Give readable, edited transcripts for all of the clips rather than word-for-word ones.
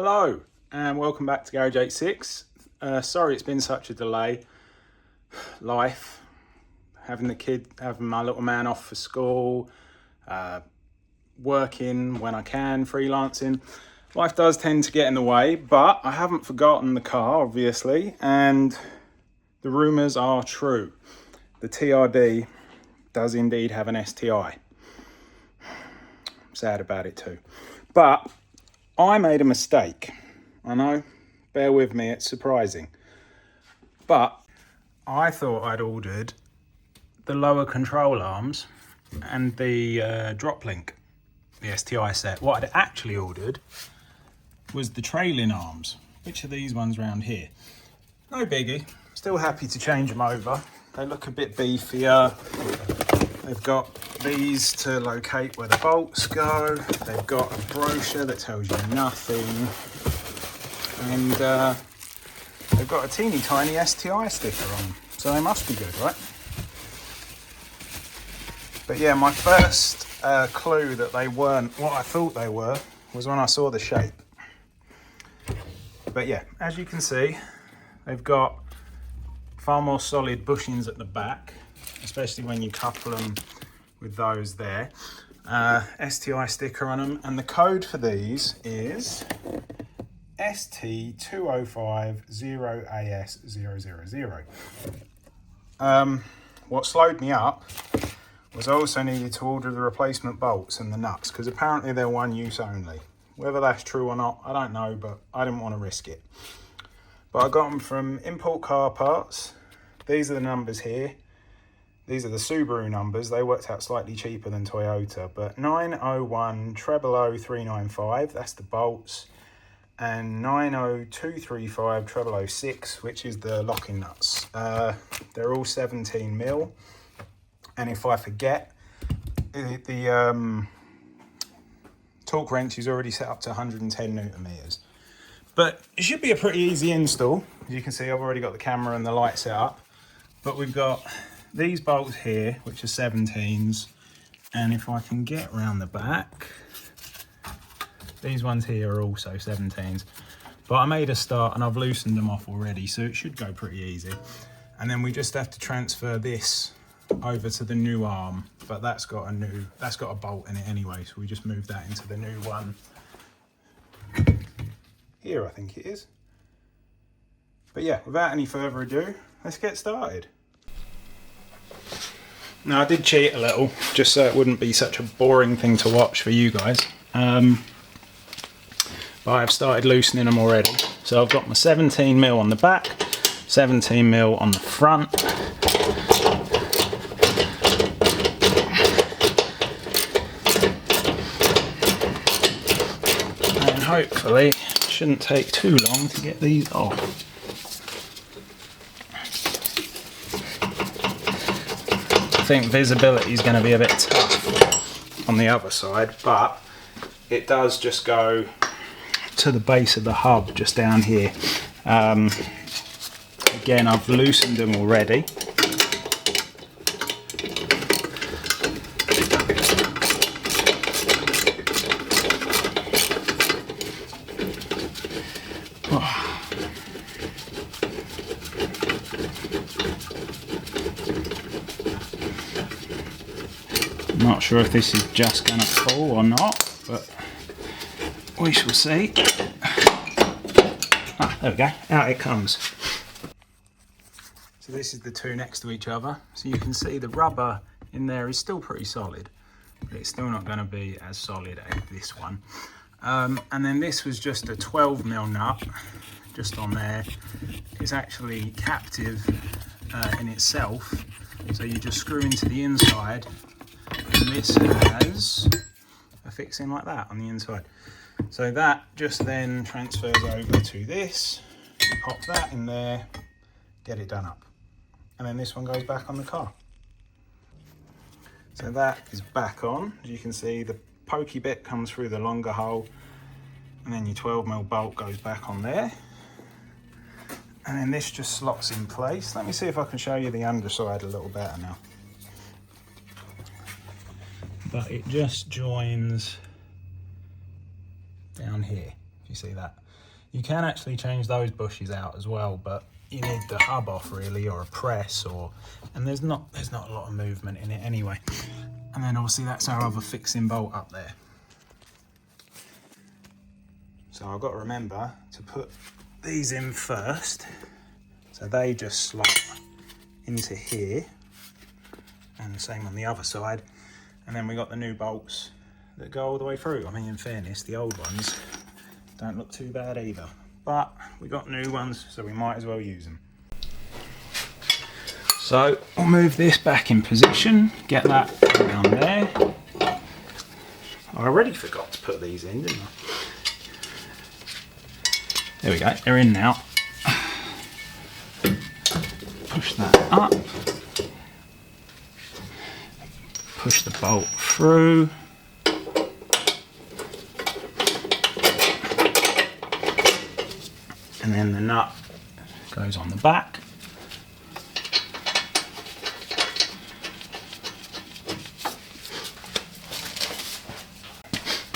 Hello and welcome back to Garage 86. Sorry it's been such a delay. Life, having my little man off for school, working when I can, freelancing. Life does tend to get in the way, but I haven't forgotten the car, obviously, and the rumours are true. The TRD does indeed have an STI. I'm sad about it too. But I made a mistake. I know, bear with me, it's surprising. But I thought I'd ordered the lower control arms and the drop link, the STI set. What I'd actually ordered was the trailing arms, which are these ones around here. No biggie, still happy to change them over. They look a bit beefier. They've got these to locate where the bolts go. They've got a brochure that tells you nothing. And they've got a teeny tiny STI sticker on them. So they must be good, right? But yeah, my first clue that they weren't what I thought they were was when I saw the shape. But yeah, as you can see, they've got far more solid bushings at the back, especially when you couple them with those there. STI sticker on them, and the code for these is ST2050AS000. What slowed me up was I also needed to order the replacement bolts and the nuts, because apparently they're one use only. Whether that's true or not, I don't know, but I didn't want to risk it. But I got them from Import Car Parts. These are the numbers here. These are the Subaru numbers. They worked out slightly cheaper than Toyota, but 901395, that's the bolts, and 90235 006, which is the locking nuts. They're all 17mm, and if I forget, the torque wrench is already set up to 110 Newton meters. But it should be a pretty easy install. As you can see, I've already got the camera and the light set up, but we've got these bolts here, which are 17s, and if I can get around the back, these ones here are also 17s. But I made a start and I've loosened them off already, so it should go pretty easy. And then we just have to transfer this over to the new arm, but that's got a bolt in it anyway, so we just move that into the new one here, I think it is. But yeah, without any further ado, let's get started. Now, I did cheat a little, just so it wouldn't be such a boring thing to watch for you guys. But I've started loosening them already. So I've got my 17mm on the back, 17mm on the front. And hopefully, it shouldn't take too long to get these off. I think visibility is going to be a bit tough on the other side, but it does just go to the base of the hub just down here. Again, I've loosened them already. Not sure if this is just going to pull or not, but we shall see. Ah, there we go, out it comes. So this is the two next to each other. So you can see the rubber in there is still pretty solid, but it's still not going to be as solid as this one. And then this was just a 12mm nut, just on there. It's actually captive in itself, so you just screw into the inside. And this has a fixing like that on the inside. So that just then transfers over to this, pop that in there, get it done up. And then this one goes back on the car. So that is back on. As you can see, the pokey bit comes through the longer hole, and then your 12mm bolt goes back on there. And then this just slots in place. Let me see if I can show you the underside a little better now. But it just joins down here. if you see that. You can actually change those bushes out as well, but you need the hub off really, or a press, and there's not a lot of movement in it anyway. And then obviously that's our other fixing bolt up there. So I've got to remember to put these in first, so they just slot into here, and the same on the other side. And then we got the new bolts that go all the way through. I mean, in fairness, the old ones don't look too bad either, but we got new ones, so we might as well use them. So I'll move this back in position, get that around there. I already forgot to put these in, didn't I? There we go, they're in now. Push that up. Push the bolt through. And then the nut goes on the back.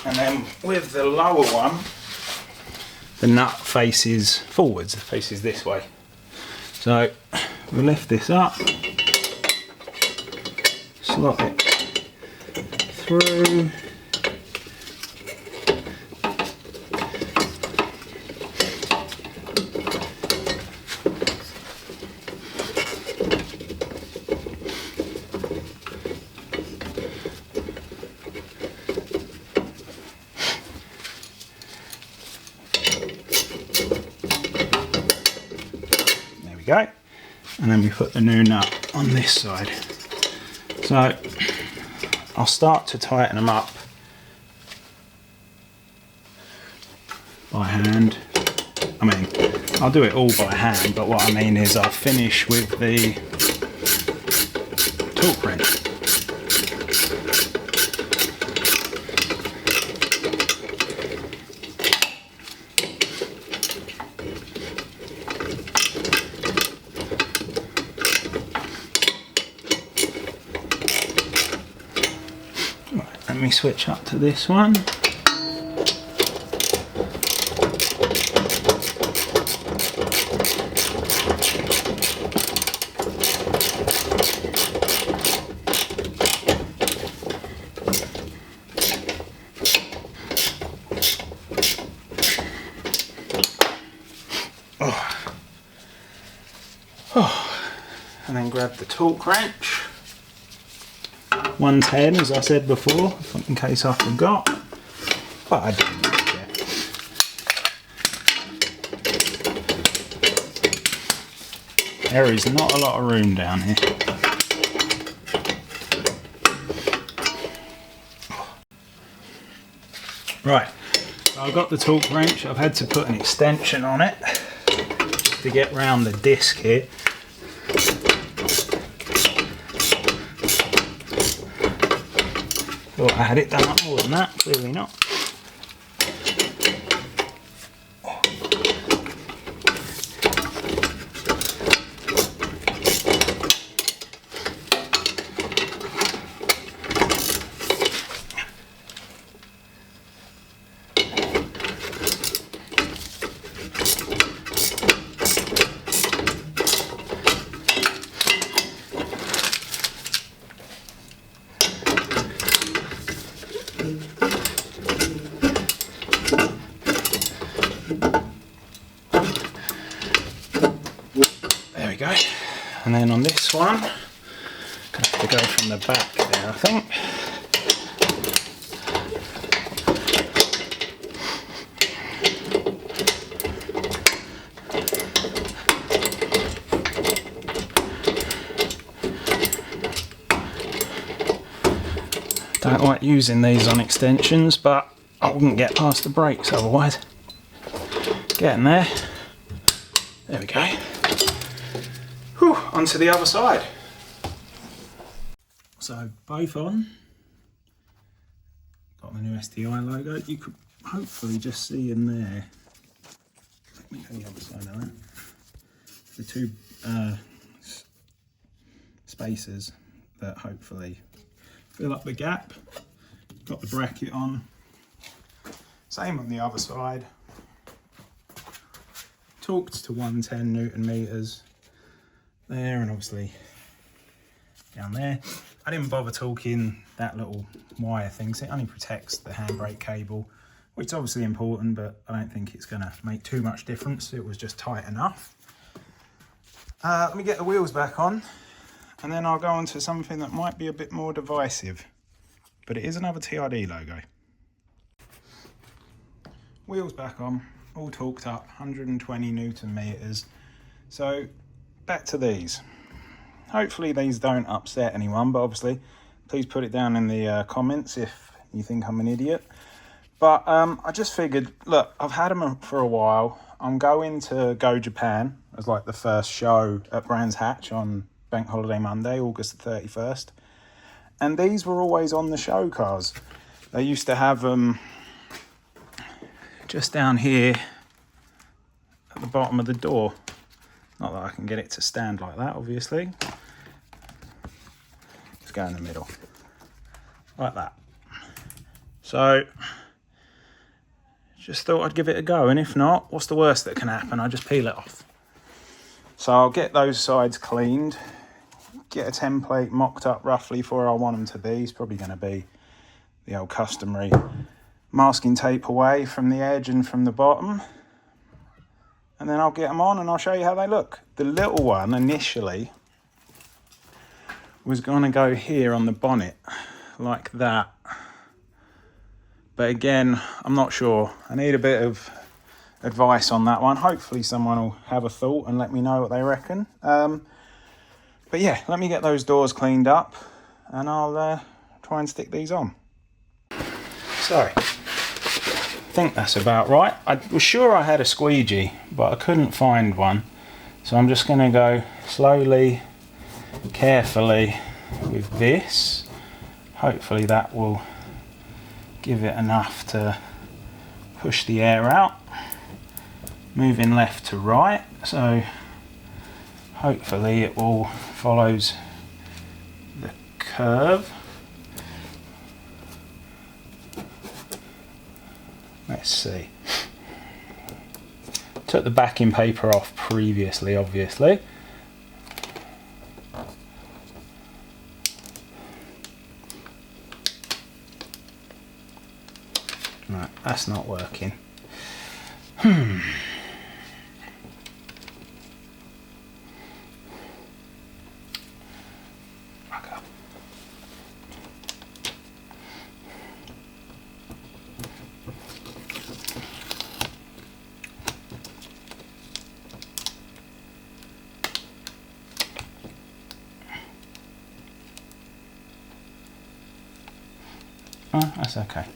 And then with the lower one, the nut faces forwards, faces this way. So we'll lift this up, slot it through. Go, and then we put the new nut on this side. So I'll start to tighten them up by hand. I mean, I'll do it all by hand, but what I mean is I'll finish with the torque wrench. Let me switch up to this one. And then grab the torque wrench. 110, as I said before, in case I forgot, but I didn't forget. There is not a lot of room down here. Right, so I've got the torque wrench. I've had to put an extension on it to get round the disc here. Thought I had it done up more than that, clearly not. There we go. And then on this one, I'm going to have to go from the back there, I think. Don't like using these on extensions, but I wouldn't get past the brakes otherwise. Getting there. There we go. Whew, onto the other side. So both on. Got the new STI logo. You could hopefully just see in there. Let me go the other side of that. The two spacers that hopefully fill up the gap. Got the bracket on. Same on the other side. torqued to 110 Newton meters there, and obviously down there. I didn't bother torquing that little wire thing, so it only protects the handbrake cable, which is obviously important, but I don't think it's going to make too much difference. It was just tight enough. Let me get the wheels back on, and then I'll go on to something that might be a bit more divisive, but it is another TRD logo. Wheels back on, all torqued up, 120 Newton meters. So back to these. Hopefully these don't upset anyone, but obviously please put it down in the comments if you think I'm an idiot. But I just figured, look, I've had them for a while. I'm going to Go Japan as like the first show at Brands Hatch on Bank Holiday Monday, August the 31st. And these were always on the show cars. They used to have them just down here at the bottom of the door. Not that I can get it to stand like that, obviously. Let's go in the middle, like that. So, just thought I'd give it a go, and if not, what's the worst that can happen? I just peel it off. So I'll get those sides cleaned, get a template mocked up roughly for where I want them to be. It's probably going to be the old customary masking tape away from the edge and from the bottom. And then I'll get them on and I'll show you how they look. The little one initially was going to go here on the bonnet, like that. But again, I'm not sure. I need a bit of advice on that one. Hopefully someone will have a thought and let me know what they reckon. But yeah, let me get those doors cleaned up and I'll try and stick these on. So, I think that's about right. I was sure I had a squeegee, but I couldn't find one. So I'm just going to go slowly, carefully with this. Hopefully that will give it enough to push the air out. Moving left to right, so hopefully it all follows the curve. Let's see. Took the backing paper off previously, obviously. Right, that's not working. Okay. Oh, that's okay.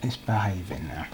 It's behaving now.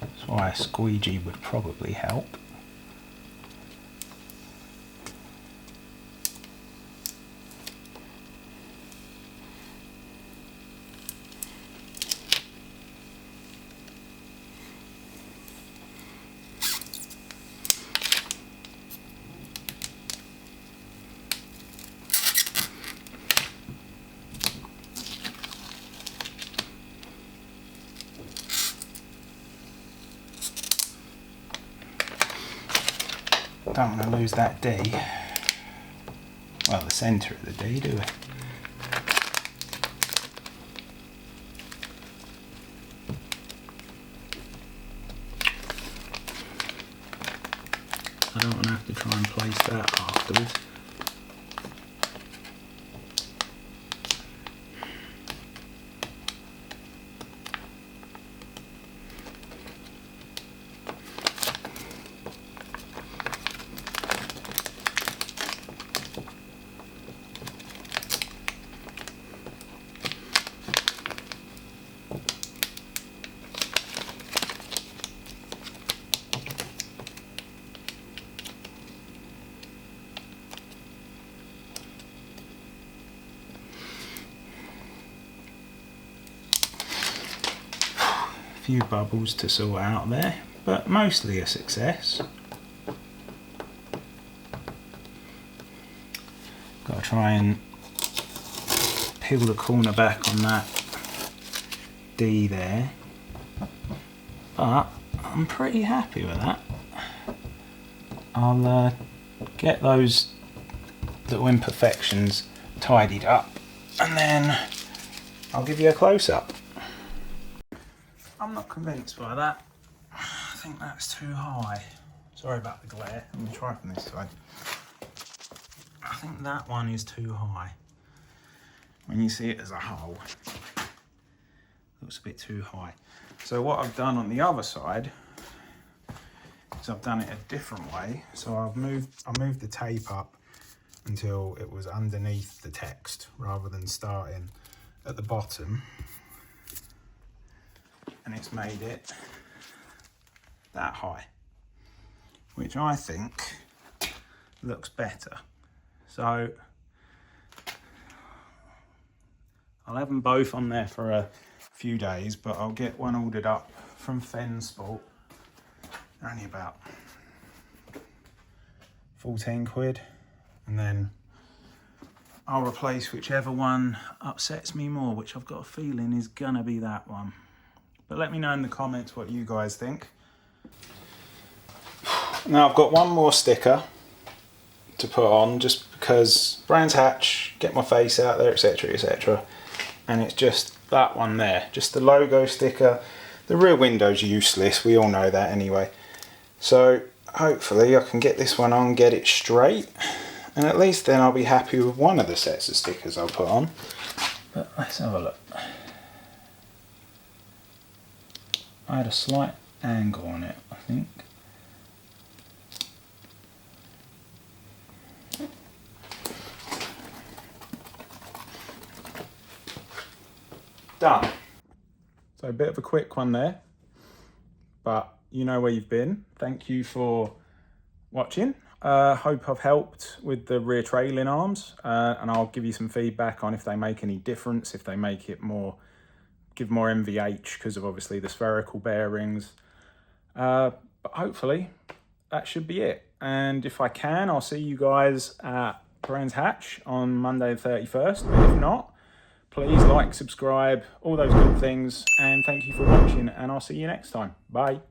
That's why a squeegee would probably help. Don't want to lose that D. Well, the centre of the D, do we? I don't want to have to try and place that afterwards. Few bubbles to sort out there, but mostly a success. Got to try and peel the corner back on that D there, but I'm pretty happy with that. I'll get those little imperfections tidied up and then I'll give you a close-up. I'm not convinced by that. I think that's too high. Sorry about the glare. I'm going to try from this side. I think that one is too high. When you see it as a whole, it looks a bit too high. So what I've done on the other side is I've done it a different way. So I moved the tape up until it was underneath the text rather than starting at the bottom, and it's made it that high, which I think looks better. So I'll have them both on there for a few days, but I'll get one ordered up from Fen Sport. They're only about 14 quid, and then I'll replace whichever one upsets me more, which I've got a feeling is gonna be that one. But let me know in the comments what you guys think. Now I've got one more sticker to put on, just because Brands Hatch, get my face out there, etc, etc. And it's just that one there, just the logo sticker. The rear window's useless, we all know that anyway. So hopefully I can get this one on, get it straight, and at least then I'll be happy with one of the sets of stickers I'll put on. But let's have a look. I had a slight angle on it, I think. Done. So a bit of a quick one there, but you know where you've been. Thank you for watching. Hope I've helped with the rear trailing arms, and I'll give you some feedback on if they make any difference, if they make it more, give more MVH because of obviously the spherical bearings. But hopefully that should be it. And if I can, I'll see you guys at Brands Hatch on Monday the 31st. But if not, please like, subscribe, all those good things, and thank you for watching, and I'll see you next time. Bye.